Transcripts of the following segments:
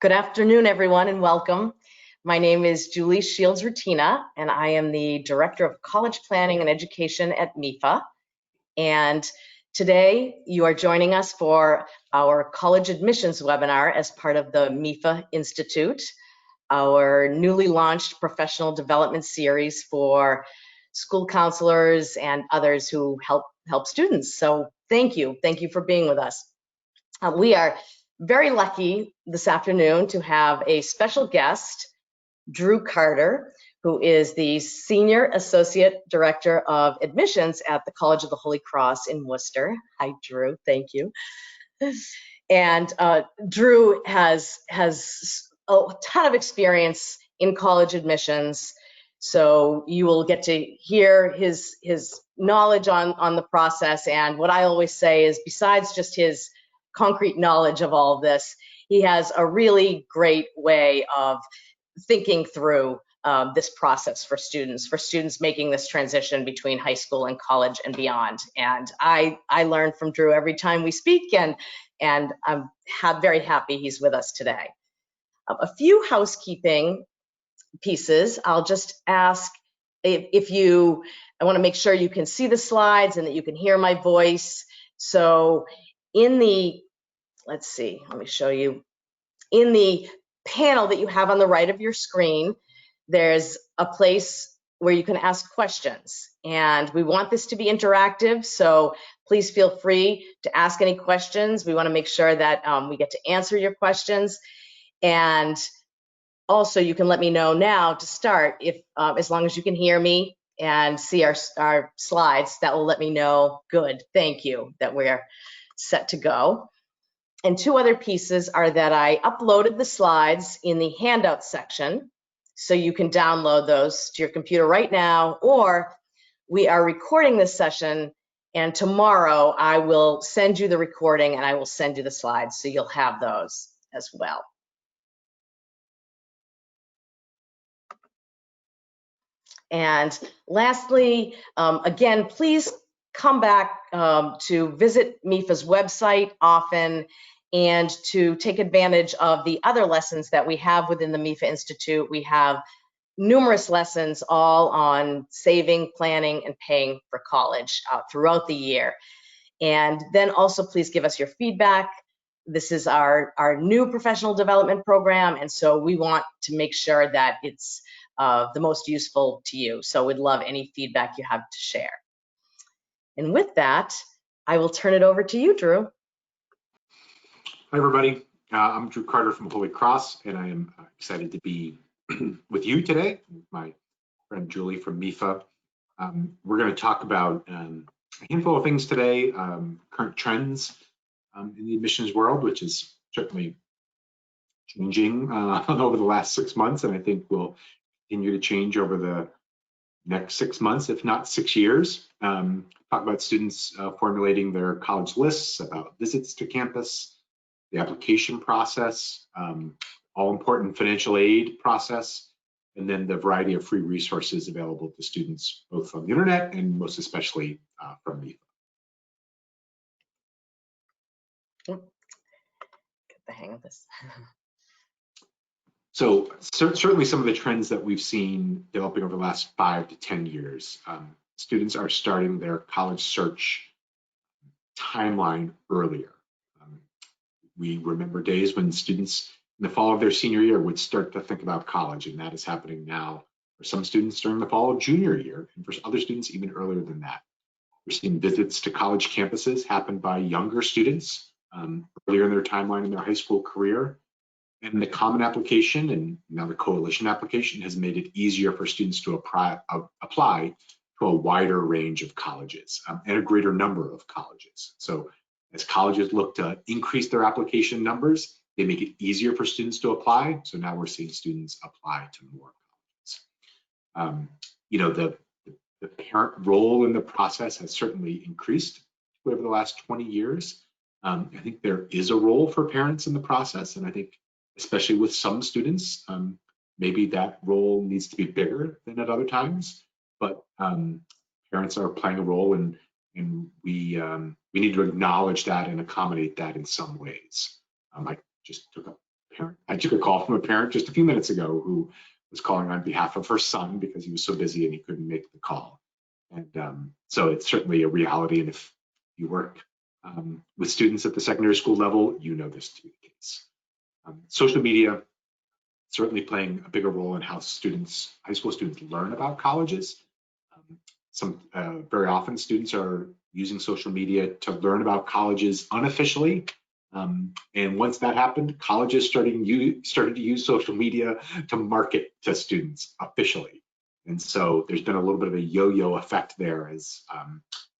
Good afternoon, everyone, and welcome. My name is Julie Shields-Rutina, and I am the Director of College Planning and Education at MEFA. And today, you are joining us for our college admissions webinar as part of the MEFA Institute, our newly launched professional development series for school counselors and others who help students. So thank you for being with us. We are very lucky this afternoon to have a special guest, Drew Carter, who is the Senior Associate Director of Admissions at the College of the Holy Cross in Worcester. Hi, Drew, thank you. And Drew has a ton of experience in college admissions, so you will get to hear his knowledge on the process. And what I always say is, besides just his concrete knowledge of all of this, he has a really great way of thinking through this process for students making this transition between high school and college and beyond. And I learn from Drew every time we speak, and I'm very happy he's with us today. A few housekeeping pieces. I'll just ask I want to make sure you can see the slides and that you can hear my voice. So in the, let me show you. In the panel that you have on the right of your screen, there's a place where you can ask questions. And we want this to be interactive, so please feel free to ask any questions. We want to make sure that we get to answer your questions. And also, you can let me know now to start, if as long as you can hear me and see our slides, that will let me know, good, thank you, that we're set to go. And two other pieces are that I uploaded the slides in the handout section, so you can download those to your computer right now, or we are recording this session, and tomorrow I will send you the recording and I will send you the slides, so you'll have those as well. And lastly, again, please come back to visit MEFA's website often and to take advantage of the other lessons that we have within the MEFA Institute. We have numerous lessons all on saving, planning, and paying for college throughout the year. And then also please give us your feedback. This is our new professional development program, and so we want to make sure that it's the most useful to you. So we'd love any feedback you have to share. And with that, I will turn it over to you, Drew. Hi, everybody. I'm Drew Carter from Holy Cross, and I am excited to be with you today, with my friend Julie from MEFA. We're going to talk about a handful of things today, current trends in the admissions world, which is certainly changing over the last 6 months, and I think will continue to change over the next 6 months, if not 6 years. Talk about students formulating their college lists, about visits to campus, the application process, all important financial aid process, and then the variety of free resources available to students, both from the internet and most especially from MEFA. Get the hang of this. So certainly some of the trends that we've seen developing over the last 5 to 10 years, students are starting their college search timeline earlier. We remember days when students in the fall of their senior year would start to think about college, and that is happening now for some students during the fall of junior year, and for other students even earlier than that. We're seeing visits to college campuses happen by younger students earlier in their timeline in their high school career. And the common application and now the coalition application has made it easier for students to apply to a wider range of colleges and a greater number of colleges. So as colleges look to increase their application numbers, they make it easier for students to apply. So now we're seeing students apply to more colleges. The parent role in the process has certainly increased over the last 20 years. I think there is a role for parents in the process, and I think especially with some students, maybe that role needs to be bigger than at other times, but parents are playing a role, and we need to acknowledge that and accommodate that in some ways. I just took a parent. I took a call from a parent just a few minutes ago who was calling on behalf of her son because he was so busy and he couldn't make the call. And so it's certainly a reality. And if you work with students at the secondary school level, you know this to be the case. Social media certainly playing a bigger role in how students, high school students, learn about colleges. Very often students are using social media to learn about colleges unofficially. And once that happened, colleges started to use social media to market to students officially. And so there's been a little bit of a yo-yo effect there as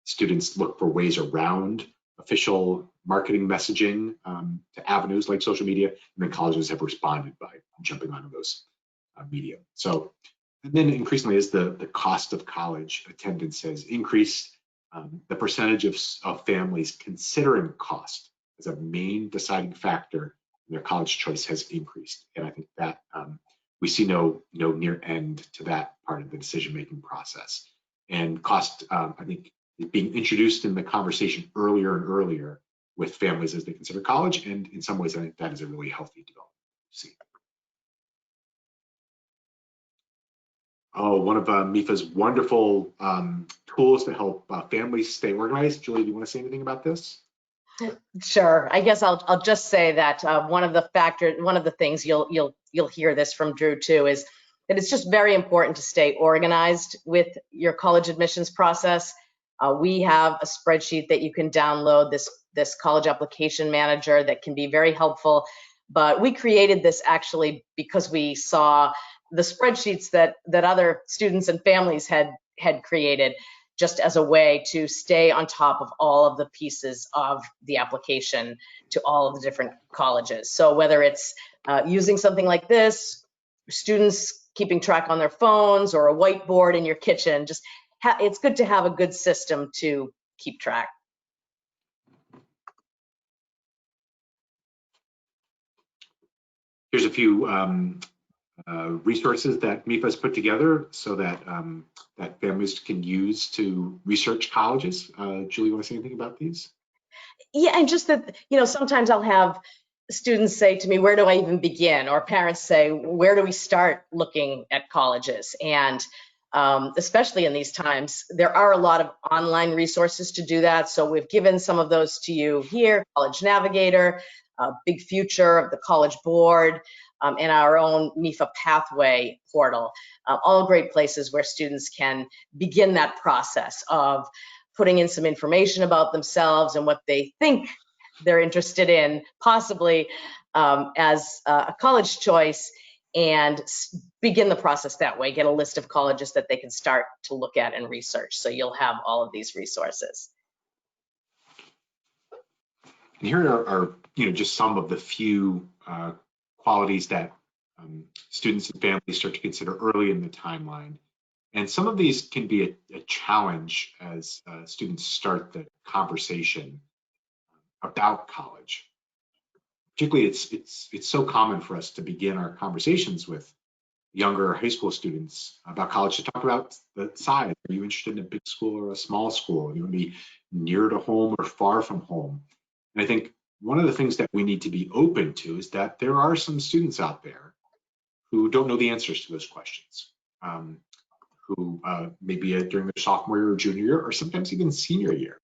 students look for ways around official marketing messaging to avenues like social media, and then colleges have responded by jumping onto those media. So, and then increasingly as the cost of college attendance has increased, the percentage of families considering cost as a main deciding factor in their college choice has increased. And I think that we see no near end to that part of the decision-making process. And cost, I think, is being introduced in the conversation earlier and earlier with families as they consider college. And in some ways, I think that is a really healthy development to see. Oh, one of MEFA's wonderful tools to help families stay organized. Julie, do you want to say anything about this? Sure. I guess I'll just say that one of the things you'll hear this from Drew too is that it's just very important to stay organized with your college admissions process. We have a spreadsheet that you can download, this college application manager that can be very helpful. But we created this actually because we saw the spreadsheets that other students and families had created, just as a way to stay on top of all of the pieces of the application to all of the different colleges. So whether it's using something like this, students keeping track on their phones, or a whiteboard in your kitchen, just it's good to have a good system to keep track. Here's a few resources that MEFA has put together so that that families can use to research colleges. Julie, want to say anything about these? Yeah, and just that, sometimes I'll have students say to me, where do I even begin? Or parents say, where do we start looking at colleges? And especially in these times, there are a lot of online resources to do that. So we've given some of those to you here: College Navigator, Big Future of the College Board, and our own MEFA Pathway portal. All great places where students can begin that process of putting in some information about themselves and what they think they're interested in, possibly as a college choice, and begin the process that way. Get a list of colleges that they can start to look at and research. So you'll have all of these resources. And here are just some of the few qualities that students and families start to consider early in the timeline. And some of these can be a challenge as students start the conversation about college. Particularly, it's so common for us to begin our conversations with younger high school students about college to talk about the size. Are you interested in a big school or a small school? You want to be near to home or far from home? And I think one of the things that we need to be open to is that there are some students out there who don't know the answers to those questions, who maybe during their sophomore year or junior year, or sometimes even senior year,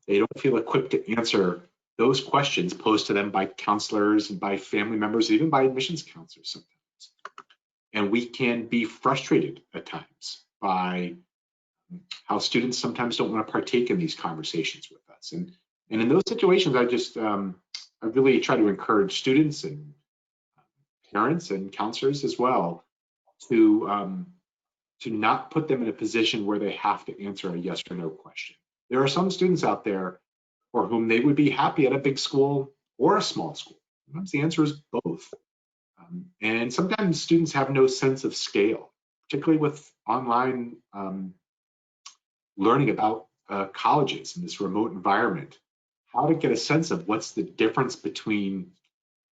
they don't feel equipped to answer those questions posed to them by counselors and by family members, even by admissions counselors sometimes. And we can be frustrated at times by how students sometimes don't want to partake in these conversations with us. And in those situations, I really try to encourage students and parents and counselors as well to not put them in a position where they have to answer a yes or no question. There are some students out there for whom they would be happy at a big school or a small school. Sometimes the answer is both. And sometimes students have no sense of scale, particularly with online learning about colleges in this remote environment. How to get a sense of what's the difference between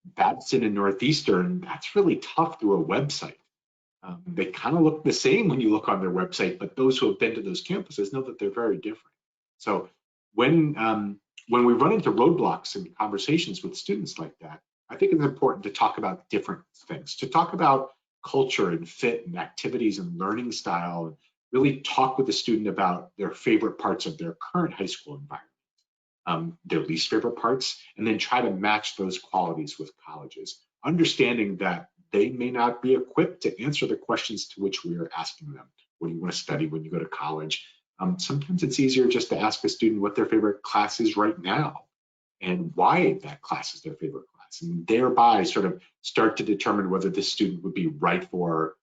Babson and Northeastern, that's really tough through a website. They kind of look the same when you look on their website, but those who have been to those campuses know that they're very different. So when we run into roadblocks in conversations with students like that, I think it's important to talk about different things, to talk about culture and fit and activities and learning style, and really talk with the student about their favorite parts of their current high school environment, their least favorite parts, and then try to match those qualities with colleges, understanding that they may not be equipped to answer the questions to which we are asking them. What do you want to study when you go to college? Sometimes it's easier just to ask a student what their favorite class is right now and why that class is their favorite class, and thereby sort of start to determine whether this student would be right for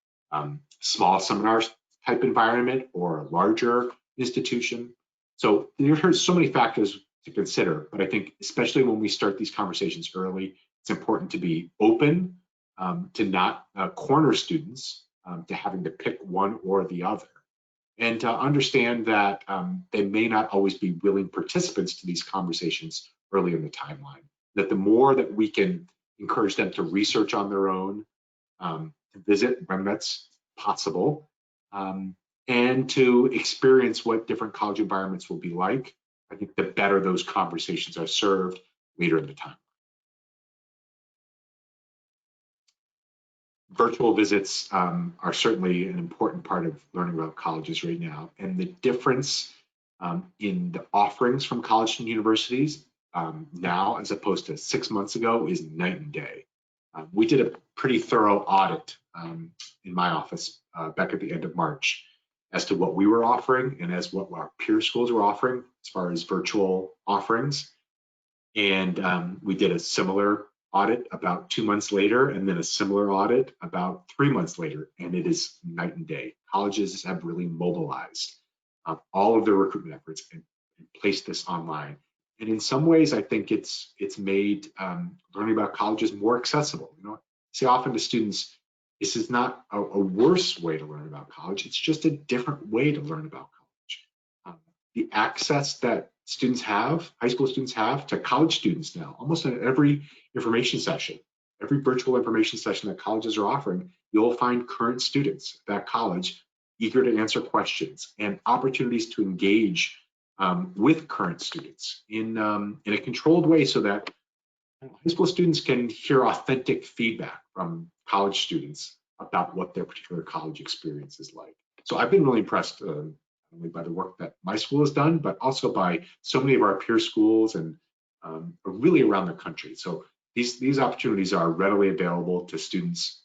small seminar type environment or a larger institution. So there's so many factors to consider, but I think especially when we start these conversations early, it's important to be open, to not corner students to having to pick one or the other, and to understand that they may not always be willing participants to these conversations early in the timeline. That the more that we can encourage them to research on their own, to visit when that's possible, and to experience what different college environments will be like, I think the better those conversations are served later in the time. Virtual visits are certainly an important part of learning about colleges right now, and the difference in the offerings from colleges and universities now as opposed to 6 months ago is night and day. We did a pretty thorough audit in my office back at the end of March as to what we were offering and as what our peer schools were offering as far as virtual offerings. And we did a similar audit about 2 months later, and then a similar audit about 3 months later, and it is night and day. Colleges have really mobilized all of their recruitment efforts and placed this online. And in some ways, I think it's made learning about colleges more accessible. You know, I say often to students, this is not a worse way to learn about college. It's just a different way to learn about college. The access that students have, high school students have, to college students now, almost in every information session, every virtual information session that colleges are offering, you'll find current students at that college eager to answer questions and opportunities to engage with current students in a controlled way, so that high school students can hear authentic feedback from college students about what their particular college experience is like. So I've been really impressed not only by the work that my school has done, but also by so many of our peer schools and really around the country. So these opportunities are readily available to students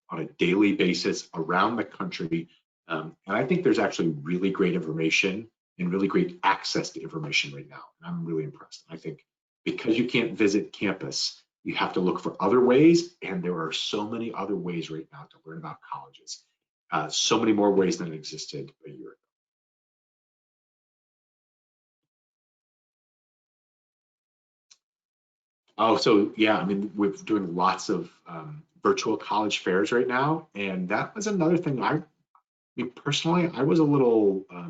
on a daily basis around the country. And I think there's actually really great information and really great access to information right now. And I'm really impressed. I think because you can't visit campus, you have to look for other ways. And there are so many other ways right now to learn about colleges. So many more ways than existed a year ago. Oh, so yeah, I mean, we're doing lots of virtual college fairs right now. And that was another thing me personally, I was a little, I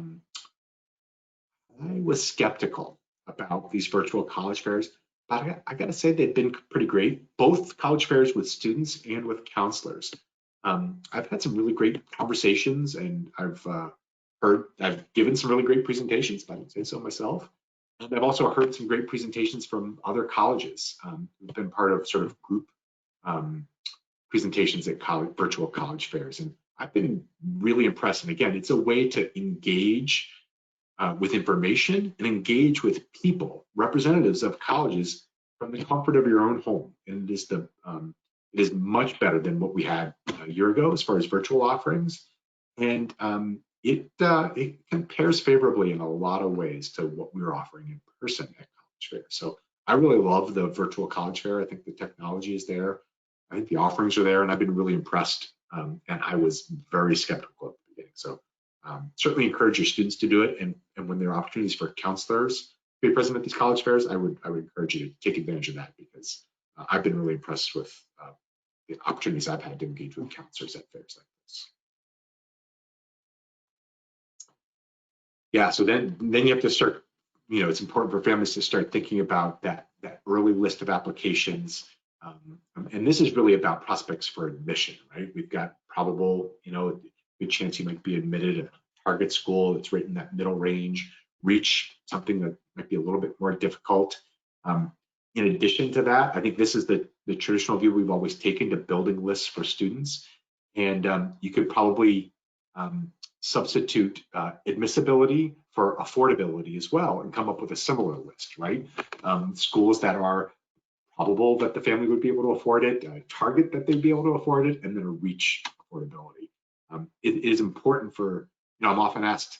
was skeptical about these virtual college fairs, but I got to say they've been pretty great, both college fairs with students and with counselors. I've had some really great conversations, and I've given some really great presentations, if I don't say so myself. And I've also heard some great presentations from other colleges who've been part of sort of group presentations at virtual college fairs. And I've been really impressed. And again, it's a way to engage with information and engage with people, representatives of colleges, from the comfort of your own home. And it is much better than what we had a year ago as far as virtual offerings. And it compares favorably in a lot of ways to what we were offering in person at college fair. So I really love the virtual college fair. I think the technology is there. I think the offerings are there, and I've been really impressed. And I was very skeptical at the beginning. So certainly encourage your students to do it. And when there are opportunities for counselors to be present at these college fairs, I would encourage you to take advantage of that, because I've been really impressed with the opportunities I've had to engage with counselors at fairs like this. Yeah, so then you have to start, it's important for families to start thinking about that early list of applications. And this is really about prospects for admission, right? We've got probable, good chance you might be admitted at a target school that's right in that middle range, reach something that might be a little bit more difficult. In addition to that, I think this is the traditional view we've always taken to building lists for students. And you could probably substitute admissibility for affordability as well and come up with a similar list, right? Schools that are probable that the family would be able to afford it, a target that they'd be able to afford it, and then a reach affordability. It is important for, I'm often asked,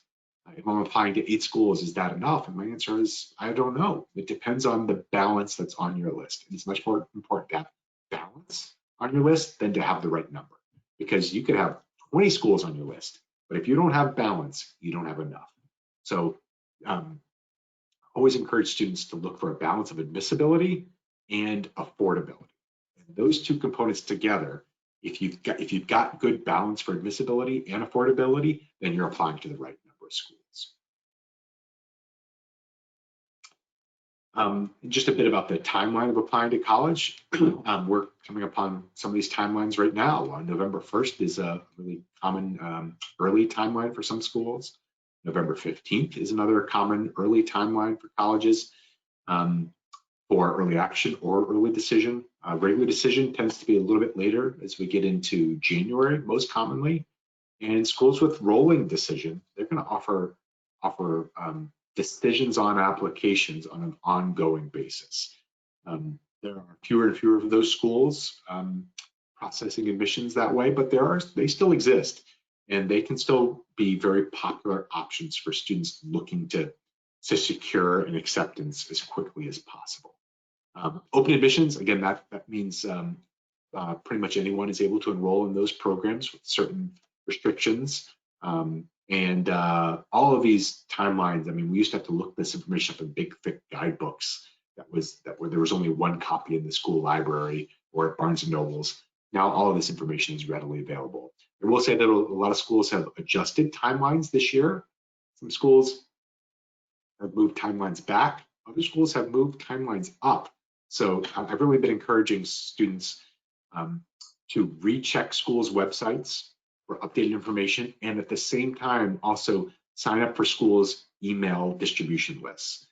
if I'm applying to 8 schools, is that enough? And my answer is, I don't know. It depends on the balance that's on your list. And it's much more important to have balance on your list than to have the right number. Because you could have 20 schools on your list, but if you don't have balance, you don't have enough. So always encourage students to look for a balance of admissibility and affordability. And those two components together, if you've got good balance for admissibility and affordability, then you're applying to the right number of schools. Just a bit about the timeline of applying to college. We're coming upon some of these timelines right now. November 1st is a really common early timeline for some schools. November 15th is another common early timeline for colleges for early action or early decision. Regular decision tends to be a little bit later as we get into January, most commonly. And schools with rolling decision, they're going to offer decisions on applications on an ongoing basis. There are fewer and fewer of those schools processing admissions that way, but they still exist, and they can still be very popular options for students looking to secure an acceptance as quickly as possible. Open admissions, again, that means pretty much anyone is able to enroll in those programs with certain restrictions. And all of these timelines, I mean, we used to have to look this information up in big, thick guidebooks where there was only one copy in the school library or at Barnes and Noble's. Now all of this information is readily available. I will say that a lot of schools have adjusted timelines this year. Some schools have moved timelines back. Other schools have moved timelines up. So I've really been encouraging students to recheck schools' websites for updated information, and at the same time also sign up for schools' email distribution lists.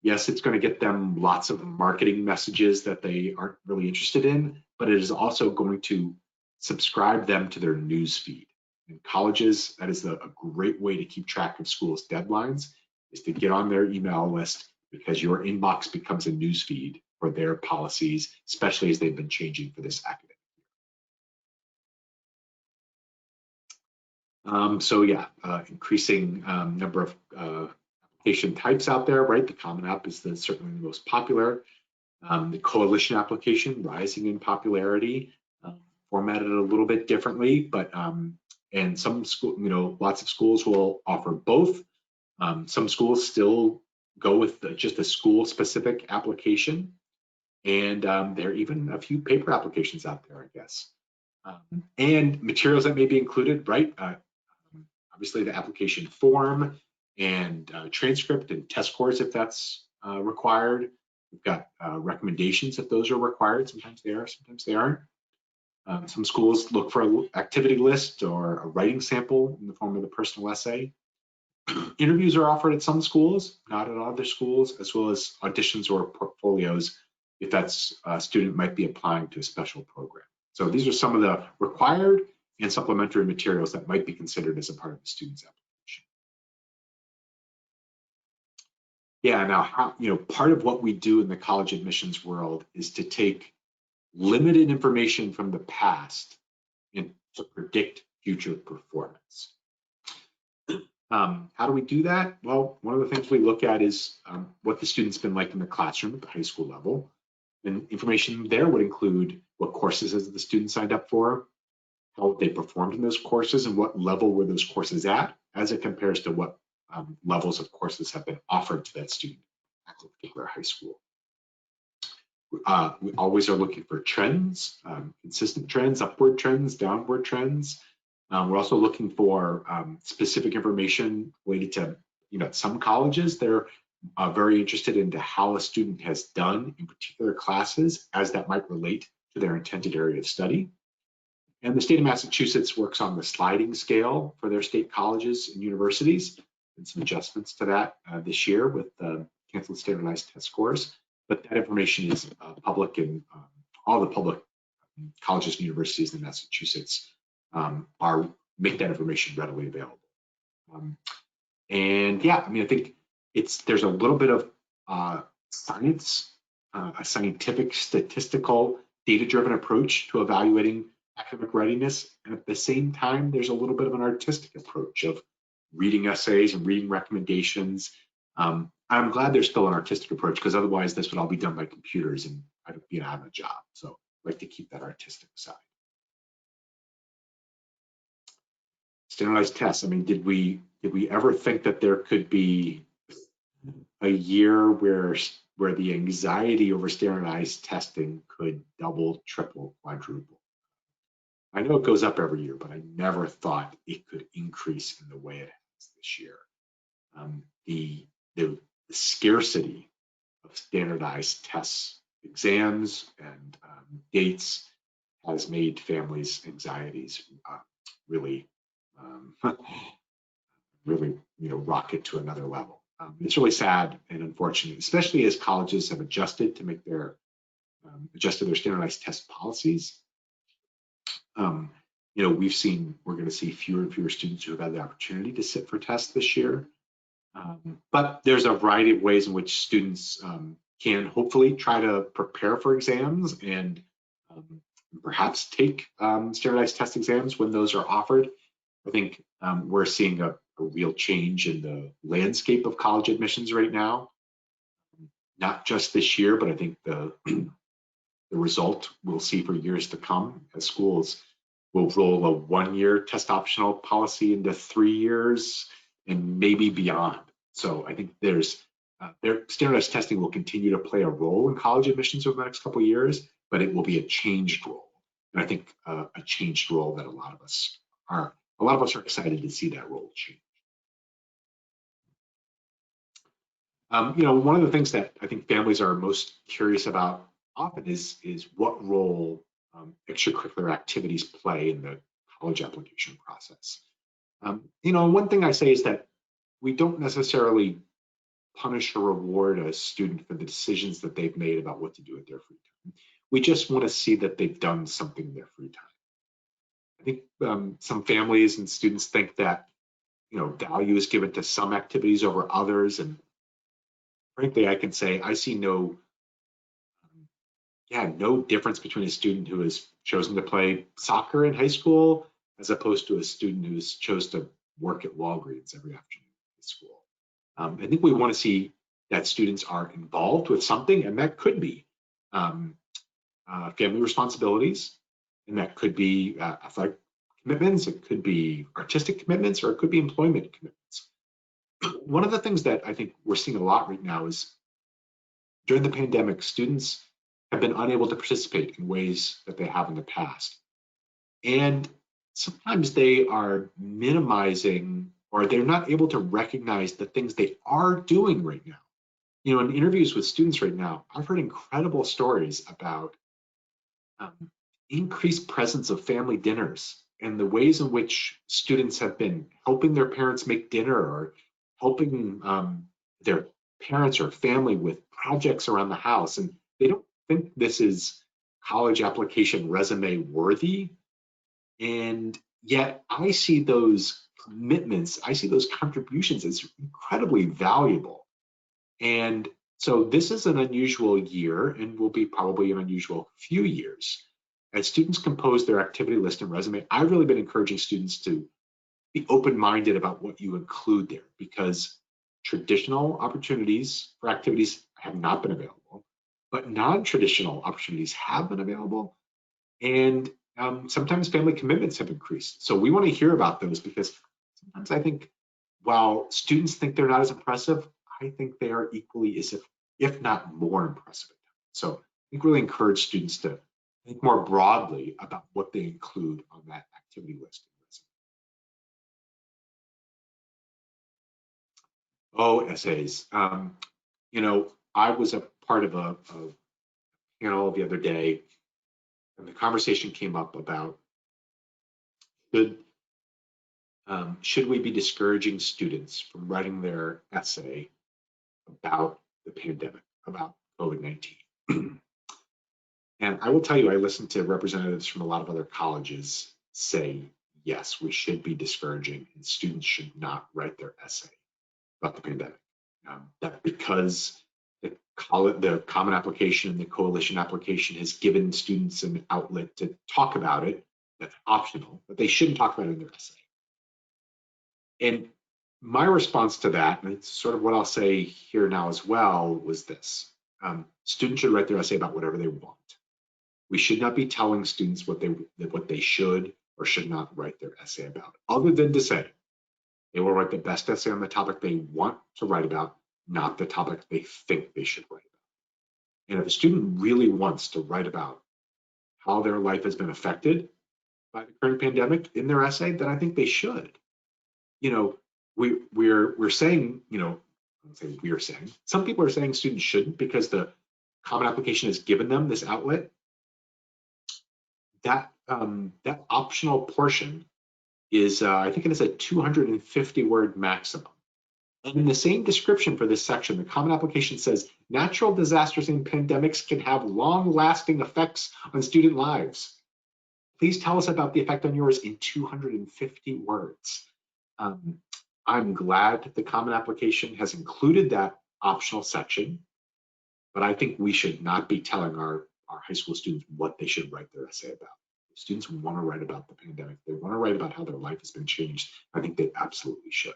Yes, it's going to get them lots of marketing messages that they aren't really interested in, but it is also going to subscribe them to their news feed. In colleges, that is a great way to keep track of schools' deadlines, is to get on their email list, because your inbox becomes a news feed for their policies, especially as they've been changing for this academic year. So yeah, increasing number of application types out there, right? The Common App is certainly the most popular. The coalition application rising in popularity, formatted a little bit differently, but and some school, lots of schools will offer both. Some schools still go with just a school-specific application, and there are even a few paper applications out there, I guess. And materials that may be included, right? Obviously, the application form and transcript and test scores if that's required. We've got recommendations if those are required. Sometimes they are, sometimes they aren't. Some schools look for an activity list or a writing sample in the form of a personal essay. Interviews are offered at some schools, not at other schools, as well as auditions or portfolios if that's a student might be applying to a special program. So these are some of the required and supplementary materials that might be considered as a part of the student's application. Yeah, now, part of what we do in the college admissions world is to take limited information from the past and to predict future performance. How do we do that? Well, one of the things we look at is what the student's been like in the classroom at the high school level. And information there would include what courses has the student signed up for, how they performed in those courses, and what level were those courses at, as it compares to what levels of courses have been offered to that student at a particular high school. We always are looking for trends, consistent trends, upward trends, downward trends. We're also looking for specific information related to, at some colleges, they're very interested into how a student has done in particular classes as that might relate to their intended area of study. And the state of Massachusetts works on the sliding scale for their state colleges and universities, and some adjustments to that this year with canceled standardized test scores. but that information is public, and all the public colleges and universities in Massachusetts make that information readily available. And yeah, I mean, I think there's a little bit of science, a scientific, statistical, data-driven approach to evaluating academic readiness. And at the same time, there's a little bit of an artistic approach of reading essays and reading recommendations. I'm glad there's still an artistic approach, because otherwise this would all be done by computers and I'd be out of a job. So I like to keep that artistic side. Standardized tests. I mean, did we ever think that there could be a year where the anxiety over standardized testing could double, triple, quadruple? I know it goes up every year, but I never thought it could increase in the way it has this year. The scarcity of standardized tests, exams, and dates has made families' anxieties really rocket to another level. It's really sad and unfortunate, especially as colleges have adjusted to make their standardized test policies. We're going to see fewer and fewer students who have had the opportunity to sit for tests this year. But there's a variety of ways in which students can hopefully try to prepare for exams and perhaps take standardized test exams when those are offered. I think we're seeing a real change in the landscape of college admissions right now, not just this year, but I think the result we'll see for years to come as schools will roll a one-year test optional policy into 3 years and maybe beyond. So I think their standardized testing will continue to play a role in college admissions over the next couple of years, but it will be a changed role. And I think a changed role that a lot of us are excited to see that role change. One of the things that I think families are most curious about often is what role extracurricular activities play in the college application process. One thing I say is that we don't necessarily punish or reward a student for the decisions that they've made about what to do with their free time. We just want to see that they've done something in their free time. I think some families and students think that value is given to some activities over others, and frankly, I can say I see no difference between a student who has chosen to play soccer in high school as opposed to a student who's chose to work at Walgreens every afternoon at school. I think we want to see that students are involved with something, and that could be family responsibilities, and that could be athletic commitments, it could be artistic commitments, or it could be employment commitments. One of the things that I think we're seeing a lot right now is during the pandemic, students have been unable to participate in ways that they have in the past. And sometimes they are minimizing, or they're not able to recognize the things they are doing right now. In interviews with students right now, I've heard incredible stories about increased presence of family dinners and the ways in which students have been helping their parents make dinner or helping their parents or family with projects around the house. And they don't think this is college application resume worthy. And yet I see those commitments, I see those contributions as incredibly valuable. And so this is an unusual year and will be probably an unusual few years. As students compose their activity list and resume, I've really been encouraging students to be open-minded about what you include there, because traditional opportunities for activities have not been available, but non-traditional opportunities have been available. And sometimes family commitments have increased. So we want to hear about those, because sometimes I think while students think they're not as impressive, I think they are equally as if not more impressive. So I think really encourage students to think more broadly about what they include on that activity list. Oh, essays. I was a part of a panel the other day, and the conversation came up about should we be discouraging students from writing their essay about the pandemic, about COVID-19. And I will tell you, I listened to representatives from a lot of other colleges say, yes, we should be discouraging and students should not write their essay about the pandemic. That because the Common Application and the Coalition application has given students an outlet to talk about it, that's optional, but they shouldn't talk about it in their essay. And my response to that, and it's sort of what I'll say here now as well, was this. Students should write their essay about whatever they want. We should not be telling students what they should or should not write their essay about, other than to say they will write the best essay on the topic they want to write about, not the topic they think they should write about. And if a student really wants to write about how their life has been affected by the current pandemic in their essay, then I think they should. You know, we're saying, you know, we're saying, some people are saying students shouldn't because the Common Application has given them this outlet. That optional portion is, I think it is a 250-word maximum. And in the same description for this section, the Common Application says, natural disasters and pandemics can have long-lasting effects on student lives. Please tell us about the effect on yours in 250 words. I'm glad the Common Application has included that optional section, but I think we should not be telling our high school students what they should write their essay about. If students want to write about the pandemic, they want to write about how their life has been changed, I think they absolutely should.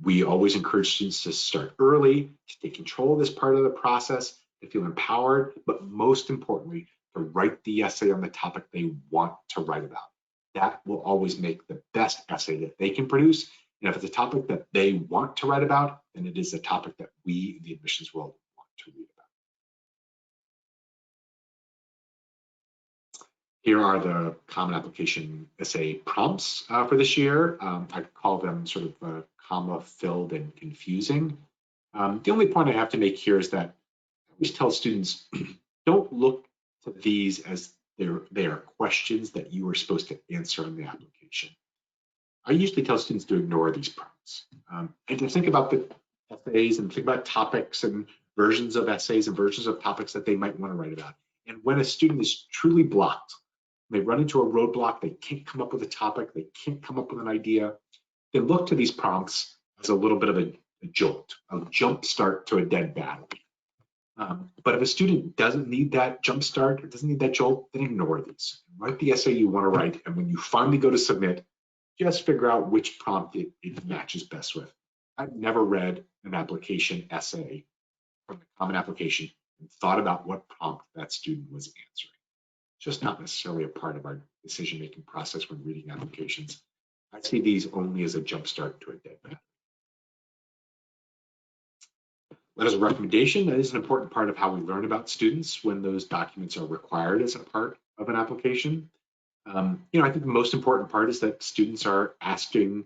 We always encourage students to start early, to take control of this part of the process, to feel empowered, but most importantly, to write the essay on the topic they want to write about. That will always make the best essay that they can produce. And if it's a topic that they want to write about, then it is a topic that we, the admissions world, want to read about. Here are the Common Application essay prompts for this year. I call them sort of comma-filled and confusing. The only point I have to make here is that I always tell students, don't look to these as they are questions that you are supposed to answer in the application. I usually tell students to ignore these prompts and to think about the essays and think about topics and versions of essays and versions of topics that they might want to write about. And when a student is truly blocked, they run into a roadblock, they can't come up with a topic, they can't come up with an idea, then look to these prompts as a little bit of a jolt, a jump start to a dead battle. But if a student doesn't need that jump start or doesn't need that jolt, then ignore these. Write the essay you want to write, and when you finally go to submit, just figure out which prompt it matches best with. I've never read an application essay from the Common Application and thought about what prompt that student was answering. It's just not necessarily a part of our decision-making process when reading applications. I see these only as a jump start to a dead battle. Letters of recommendation, that is an important part of how we learn about students when those documents are required as a part of an application. I think the most important part is that students are asking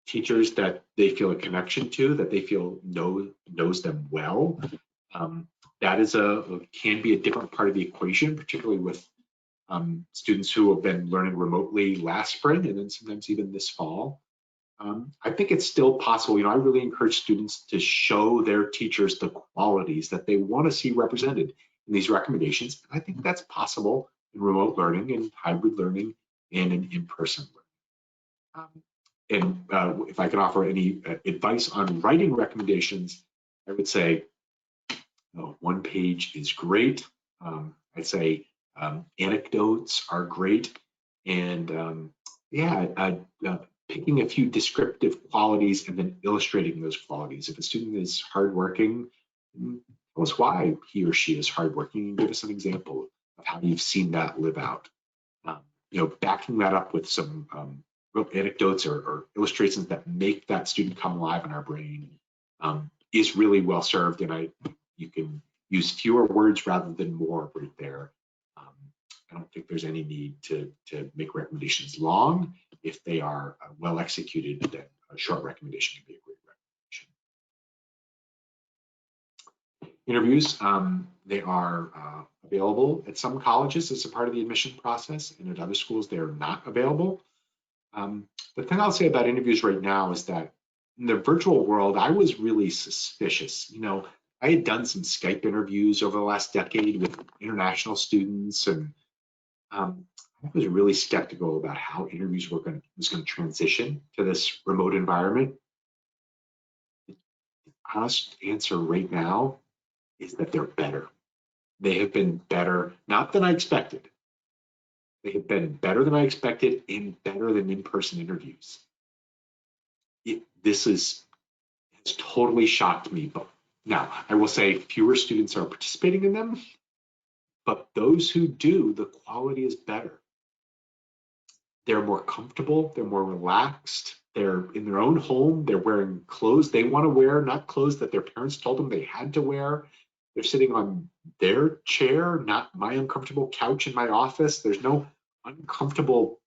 teachers that they feel a connection to, that they feel knows them well. That is can be a different part of the equation, particularly with students who have been learning remotely last spring and then sometimes even this fall. I think it's still possible. I really encourage students to show their teachers the qualities that they want to see represented in these recommendations. I think that's possible in remote learning and hybrid learning and in in-person learning. If I can offer any advice on writing recommendations, I would say one page is great. I'd say anecdotes are great. And picking a few descriptive qualities and then illustrating those qualities. If a student is hardworking, tell us why he or she is hardworking and give us an example of how you've seen that live out. Backing that up with some real anecdotes or illustrations that make that student come alive in our brain is really well served. And you can use fewer words rather than more right there. I don't think there's any need to make recommendations long. If they are well executed, then a short recommendation can be a great recommendation. Interviews, they are available at some colleges as a part of the admission process, and at other schools they are not available. The thing I'll say about interviews right now is that in the virtual world, I was really suspicious. I had done some Skype interviews over the last decade with international students, and I was really skeptical about how interviews was going to transition to this remote environment. The honest answer right now is that they're better. They have been better, not than I expected. They have been better than I expected and better than in-person interviews. This has totally shocked me. But now, I will say fewer students are participating in them, but those who do, the quality is better. They're more comfortable, they're more relaxed, they're in their own home, they're wearing clothes they want to wear, not clothes that their parents told them they had to wear. They're sitting on their chair, not my uncomfortable couch in my office. There's no uncomfortable,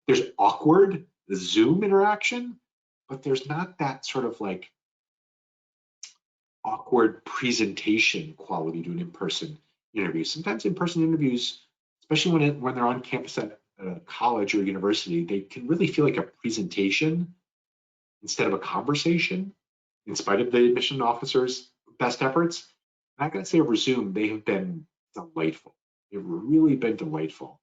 there's awkward Zoom interaction, but there's not that sort of like awkward presentation quality to an in-person interview. Sometimes in-person interviews, especially when they're on campus at a college or university, they can really feel like a presentation instead of a conversation, in spite of the admission officer's best efforts. And I gotta say, over Zoom, they have been delightful. They've really been delightful.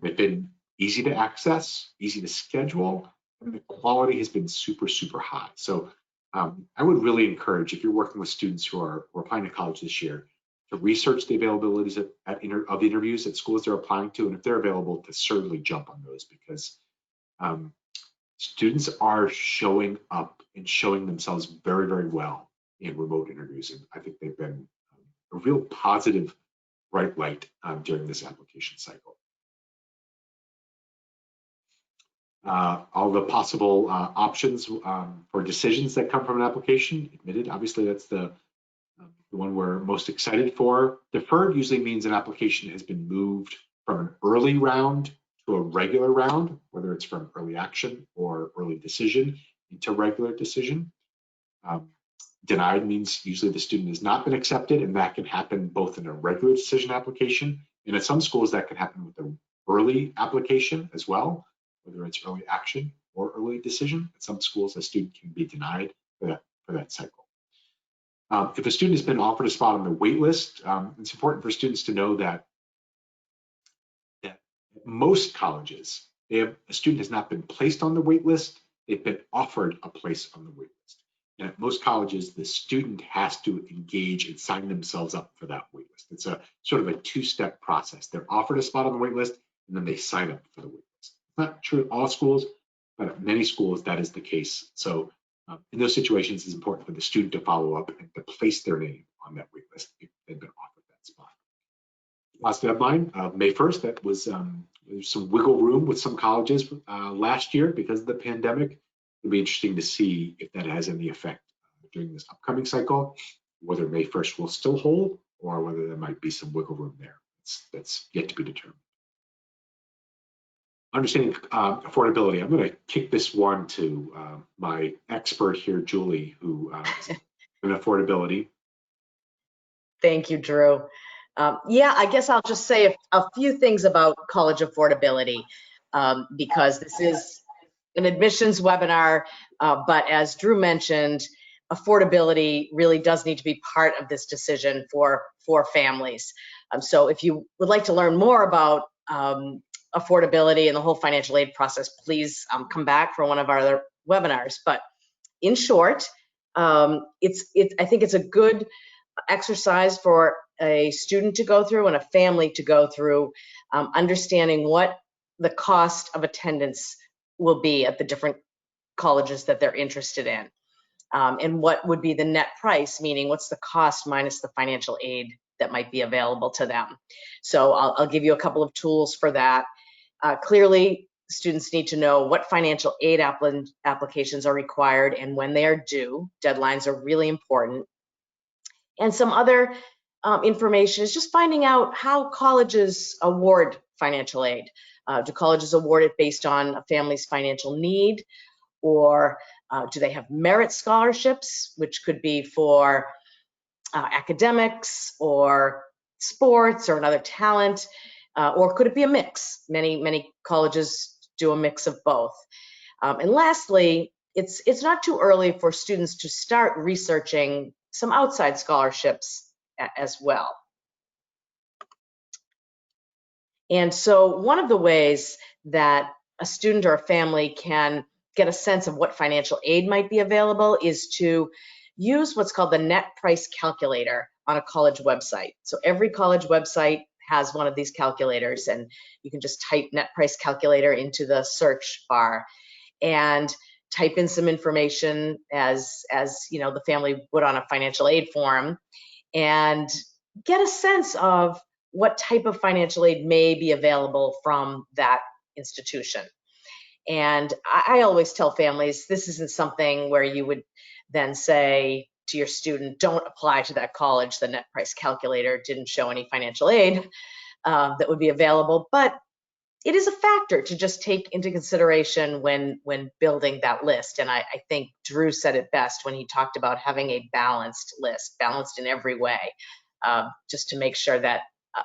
They've been easy to access, easy to schedule, and the quality has been super, super high. So I would really encourage, if you're working with students who are applying to college this year, to research the availabilities of interviews at schools they're applying to, and if they're available, to certainly jump on those, because students are showing up and showing themselves very, very well in remote interviews. And I think they've been a real positive bright light during this application cycle. All the possible options for decisions that come from an application. Admitted, obviously, that's the one we're most excited for. Deferred usually means an application has been moved from an early round to a regular round, whether it's from early action or early decision into regular decision. Denied means usually the student has not been accepted, and that can happen both in a regular decision application, and at some schools that can happen with an early application as well, whether it's early action or early decision. At some schools, a student can be denied for that cycle. If a student has been offered a spot on the wait list, it's important for students to know that at most colleges, a student has not been placed on the wait list, they've been offered a place on the wait list. And at most colleges, the student has to engage and sign themselves up for that wait list. It's a sort of a two-step process. They're offered a spot on the wait list, and then they sign up for the wait list. It's not true at all schools, but at many schools, that is the case. So in those situations, it's important for the student to follow up and to place their name on that wait list if they've been offered that spot. Last deadline, May 1st, that was there's some wiggle room with some colleges last year because of the pandemic. It'll be interesting to see if that has any effect during this upcoming cycle, whether May 1st will still hold or whether there might be some wiggle room there. That's yet to be determined. Understanding affordability, I'm going to kick this one to my expert here, Julie, who is in affordability. Thank you, Drew. Yeah, I guess I'll just say a few things about college affordability because this is an admissions webinar, but as Drew mentioned, affordability really does need to be part of this decision for families. So if you would like to learn more about affordability and the whole financial aid process, please come back for one of our other webinars. But in short, I think it's a good exercise for a student to go through and a family to go through, understanding what the cost of attendance will be at the different colleges that they're interested in, and what would be the net price, meaning what's the cost minus the financial aid that might be available to them. So I'll give you a couple of tools for that. Clearly, students need to know what financial aid applications are required and when they are due. Deadlines are really important. And some other information is just finding out how colleges award financial aid. Do colleges award it based on a family's financial need, or do they have merit scholarships, which could be for academics or sports or another talent, or could it be a mix? Many colleges do a mix of both. And lastly, it's not too early for students to start researching some outside scholarships as well. And so one of the ways that a student or a family can get a sense of what financial aid might be available is to use what's called the net price calculator on a college website. So every college website has one of these calculators, and you can just type net price calculator into the search bar and type in some information as you know, the family would on a financial aid form, and get a sense of what type of financial aid may be available from that institution. And I always tell families, this isn't something where you would then say to your student, don't apply to that college. The net price calculator didn't show any financial aid that would be available, but it is a factor to just take into consideration when building that list. And I think Drew said it best when he talked about having a balanced list, balanced in every way, just to make sure that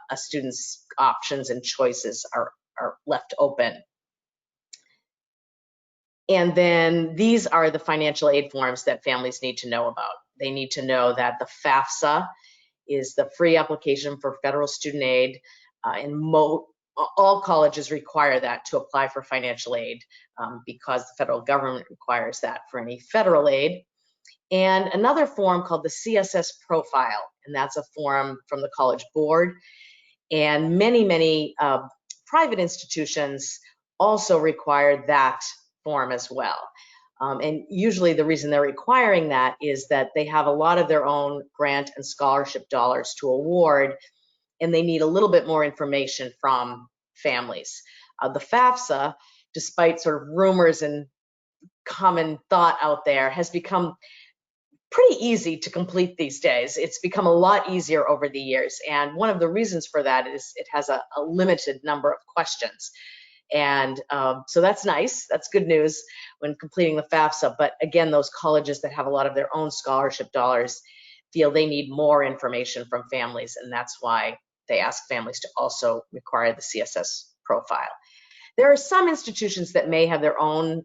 a student's options and choices are left open. And then these are the financial aid forms that families need to know about. They need to know that the FAFSA is the free application for federal student aid, and all colleges require that to apply for financial aid because the federal government requires that for any federal aid. And another form called the CSS Profile, and that's a form from the College Board. And many private institutions also require that form as well. And usually the reason they're requiring that is that they have a lot of their own grant and scholarship dollars to award, and they need a little bit more information from families. The FAFSA, despite sort of rumors and common thought out there, has become pretty easy to complete these days. It's become a lot easier over the years. And one of the reasons for that is it has a limited number of questions. And so that's nice. That's good news when completing the FAFSA. But again, those colleges that have a lot of their own scholarship dollars feel they need more information from families. And that's why they ask families to also require the CSS profile. There are some institutions that may have their own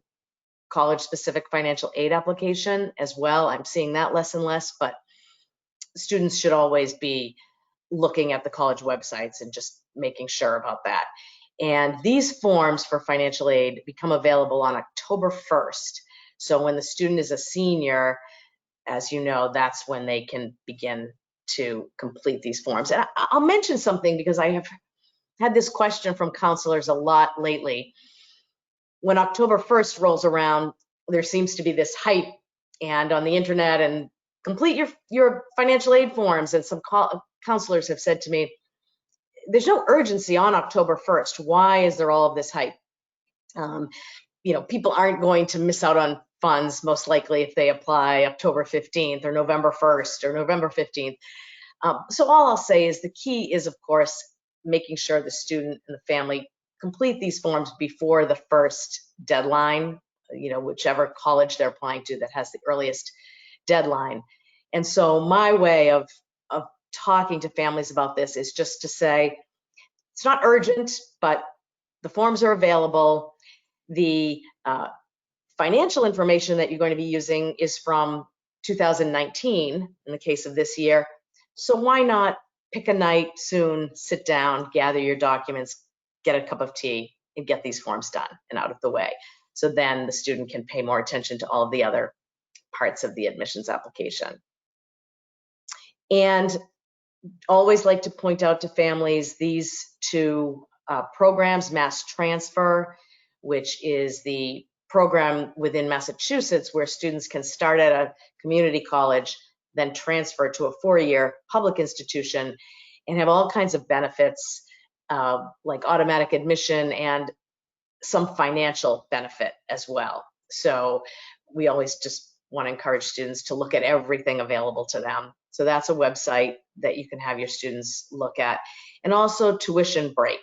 college-specific financial aid application as well. I'm seeing that less and less, but students should always be looking at the college websites and just making sure about that. And these forms for financial aid become available on October 1st. So when the student is a senior, as you know, that's when they can begin to complete these forms. And I'll mention something because I have had this question from counselors a lot lately. When October 1st rolls around, there seems to be this hype and on the internet and complete your financial aid forms. And some counselors have said to me, there's no urgency on October 1st. Why is there all of this hype? You know, people aren't going to miss out on funds most likely if they apply October 15th or November 1st or November 15th. So all I'll say is the key is, of course, making sure the student and the family complete these forms before the first deadline, you know, whichever college they're applying to that has the earliest deadline. And so my way of talking to families about this is just to say, it's not urgent, but the forms are available. The financial information that you're going to be using is from 2019 in the case of this year. So why not pick a night soon, sit down, gather your documents, get a cup of tea, and get these forms done and out of the way. So then the student can pay more attention to all of the other parts of the admissions application. And always like to point out to families these two programs, Mass Transfer, which is the program within Massachusetts where students can start at a community college, then transfer to a four-year public institution and have all kinds of benefits like automatic admission and some financial benefit as well. So we always just want to encourage students to look at everything available to them. So that's a website that you can have your students look at. And also Tuition Break,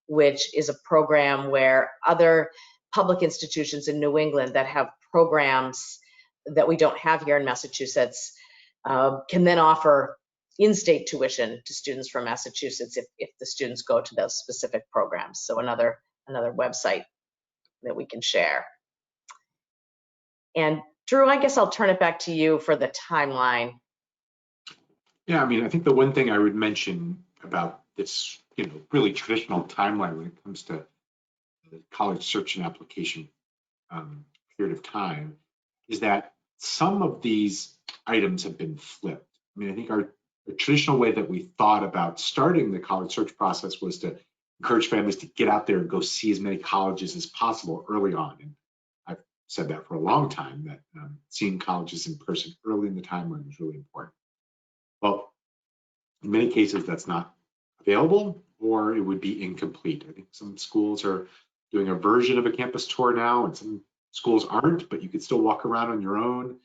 which is a program where other public institutions in New England that have programs that we don't have here in Massachusetts can then offer in-state tuition to students from Massachusetts if the students go to those specific programs. So another website that we can share. And Drew, I guess I'll turn it back to you for the timeline. Yeah, I mean, I think the one thing I would mention about this, really traditional timeline when it comes to the college search and application period of time is that some of these items have been flipped. I mean, I think the traditional way that we thought about starting the college search process was to encourage families to get out there and go see as many colleges as possible early on. And I've said that for a long time, that seeing colleges in person early in the timeline is really important. Well, in many cases, that's not available, or it would be incomplete. I think some schools are doing a version of a campus tour now, and some schools aren't, but you could still walk around on your own.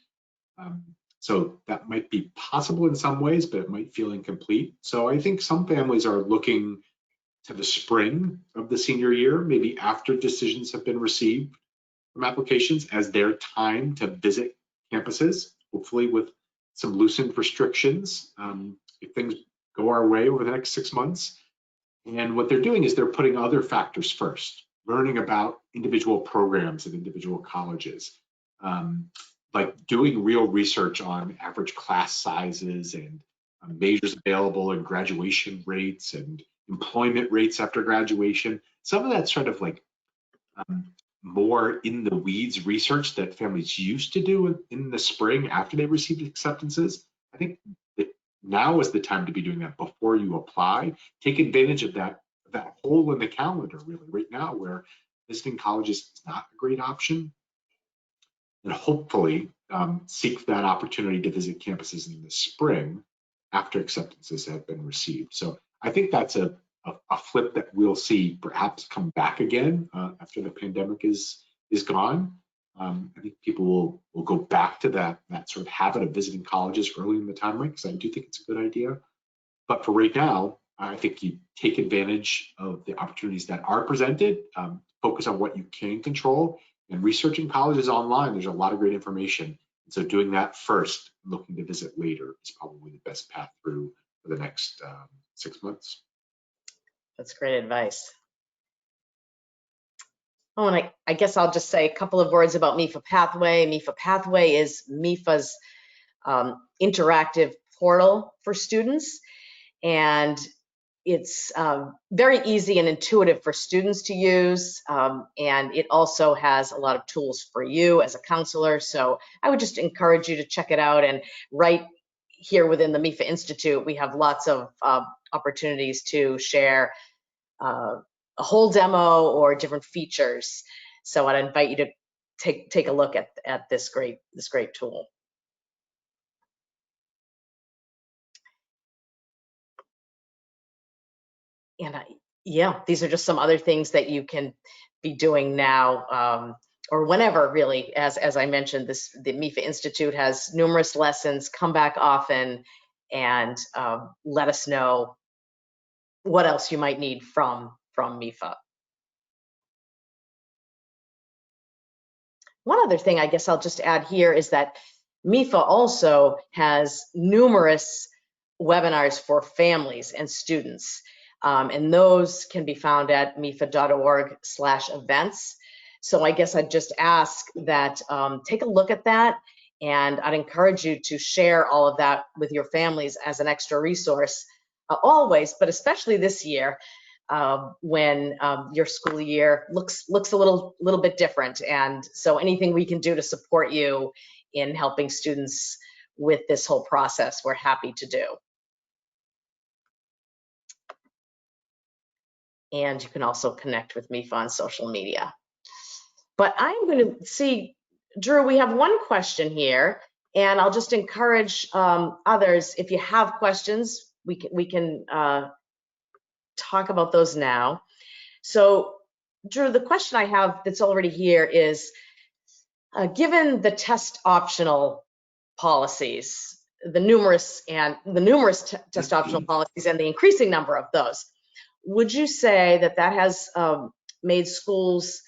So that might be possible in some ways, but it might feel incomplete. So I think some families are looking to the spring of the senior year, maybe after decisions have been received from applications, as their time to visit campuses, hopefully with some loosened restrictions if things go our way over the next 6 months. And what they're doing is they're putting other factors first, learning about individual programs at individual colleges, like doing real research on average class sizes and majors available and graduation rates and employment rates after graduation. Some of that's sort of like more in the weeds research that families used to do in the spring after they received acceptances. I think that now is the time to be doing that before you apply. Take advantage of that hole in the calendar really right now where visiting colleges is not a great option. And hopefully seek that opportunity to visit campuses in the spring after acceptances have been received. So I think that's a flip that we'll see perhaps come back again after the pandemic is gone. I think people will go back to that sort of habit of visiting colleges early in the timeline, because I do think it's a good idea. But for right now, I think you take advantage of the opportunities that are presented, focus on what you can control, and researching colleges online. There's a lot of great information. And so doing that first, looking to visit later, is probably the best path through for the next 6 months. That's great advice. Oh, and I guess I'll just say a couple of words about MEFA Pathway. MEFA Pathway is MEFA's interactive portal for students, and it's very easy and intuitive for students to use, and it also has a lot of tools for you as a counselor. So I would just encourage you to check it out. And right here within the MEFA Institute, we have lots of opportunities to share a whole demo or different features. So I'd invite you to take a look at this great tool. And yeah, these are just some other things that you can be doing now or whenever, really. As I mentioned, the MEFA Institute has numerous lessons. Come back often and let us know what else you might need from MEFA. One other thing I guess I'll just add here is that MEFA also has numerous webinars for families and students. And those can be found at mefa.org/events. So I guess I'd just ask that take a look at that, and I'd encourage you to share all of that with your families as an extra resource always, but especially this year when your school year looks a little bit different. And so anything we can do to support you in helping students with this whole process, we're happy to do. And you can also connect with MEFA on social media. But I'm going to see, Drew, we have one question here, and I'll just encourage others, if you have questions, we can talk about those now. So, Drew, the question I have that's already here is, given the test optional policies, the numerous test optional policies and the increasing number of those, would you say that has made schools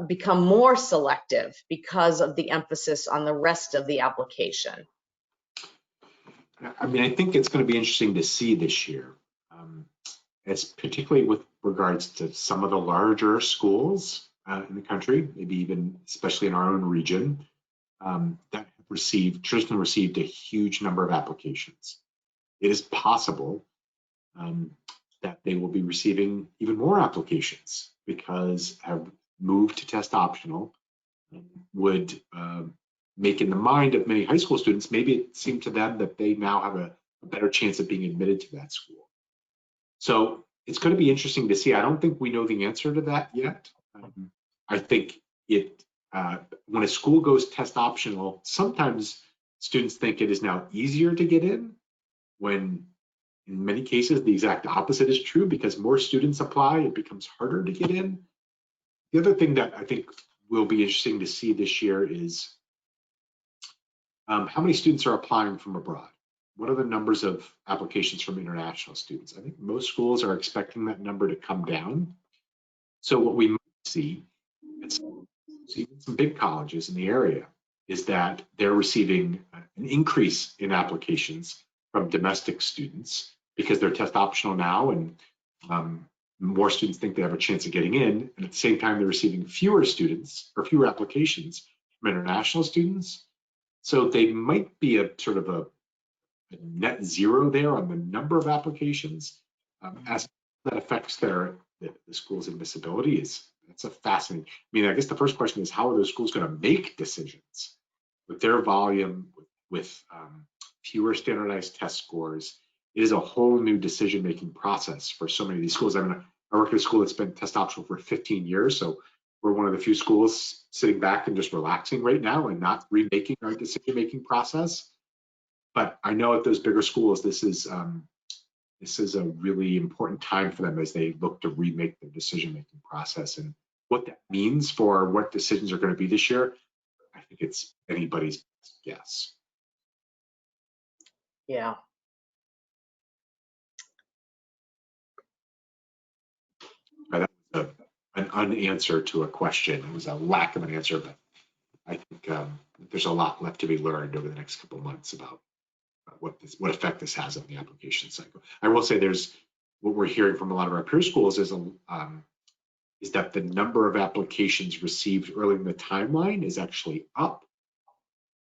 become more selective because of the emphasis on the rest of the application? I mean, I think it's going to be interesting to see this year, as particularly with regards to some of the larger schools in the country, maybe even especially in our own region, that have traditionally received a huge number of applications. it is possible that they will be receiving even more applications because have moved to test optional would make in the mind of many high school students, maybe it seemed to them that they now have a better chance of being admitted to that school. So it's going to be interesting to see. I don't think we know the answer to that yet. I think when a school goes test optional, sometimes students think it is now easier to get in, when in many cases the exact opposite is true. Because more students apply, it becomes harder to get in. The other thing that I think will be interesting to see this year is how many students are applying from abroad. What are the numbers of applications from international students? I think most schools are expecting that number to come down. So what we might see at some big colleges in the area is that they're receiving an increase in applications from domestic students because they're test optional now, and more students think they have a chance of getting in. And at the same time, they're receiving fewer students or fewer applications from international students. So they might be a sort of a net zero there on the number of applications. As that affects the school's admissibility, that's a fascinating. I mean, I guess the first question is, how are those schools going to make decisions with their volume, with fewer standardized test scores? It is a whole new decision-making process for so many of these schools. I mean, I work at a school that's been test optional for 15 years, so we're one of the few schools sitting back and just relaxing right now and not remaking our decision-making process. But I know at those bigger schools, this is a really important time for them as they look to remake their decision-making process. And what that means for what decisions are going to be this year, I think it's anybody's guess. Yeah. That was an unanswer to a question. It was a lack of an answer, but I think there's a lot left to be learned over the next couple of months about what effect this has on the application cycle. I will say what we're hearing from a lot of our peer schools is that the number of applications received early in the timeline is actually up.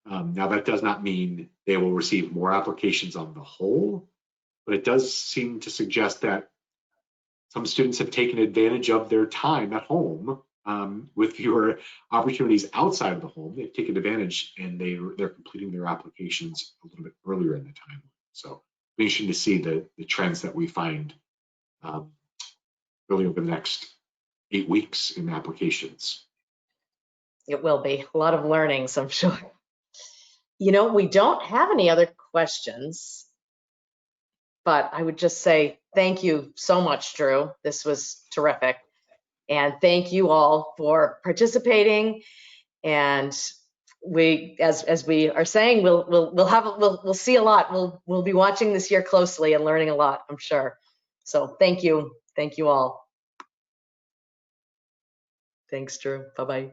Now, that does not mean they will receive more applications on the whole, but it does seem to suggest that some students have taken advantage of their time at home with fewer opportunities outside of the home. They've taken advantage and they're completing their applications a little bit earlier in the timeline. So it'll be interesting to see the trends that we find really over the next 8 weeks in applications. It will be a lot of learnings, I'm sure. You know, we don't have any other questions, but I would just say thank you so much, Drew. This was terrific. And thank you all for participating. And we, as we are saying, we'll see a lot. We'll be watching this year closely and learning a lot, I'm sure. So thank you all. Thanks, Drew. Bye-bye.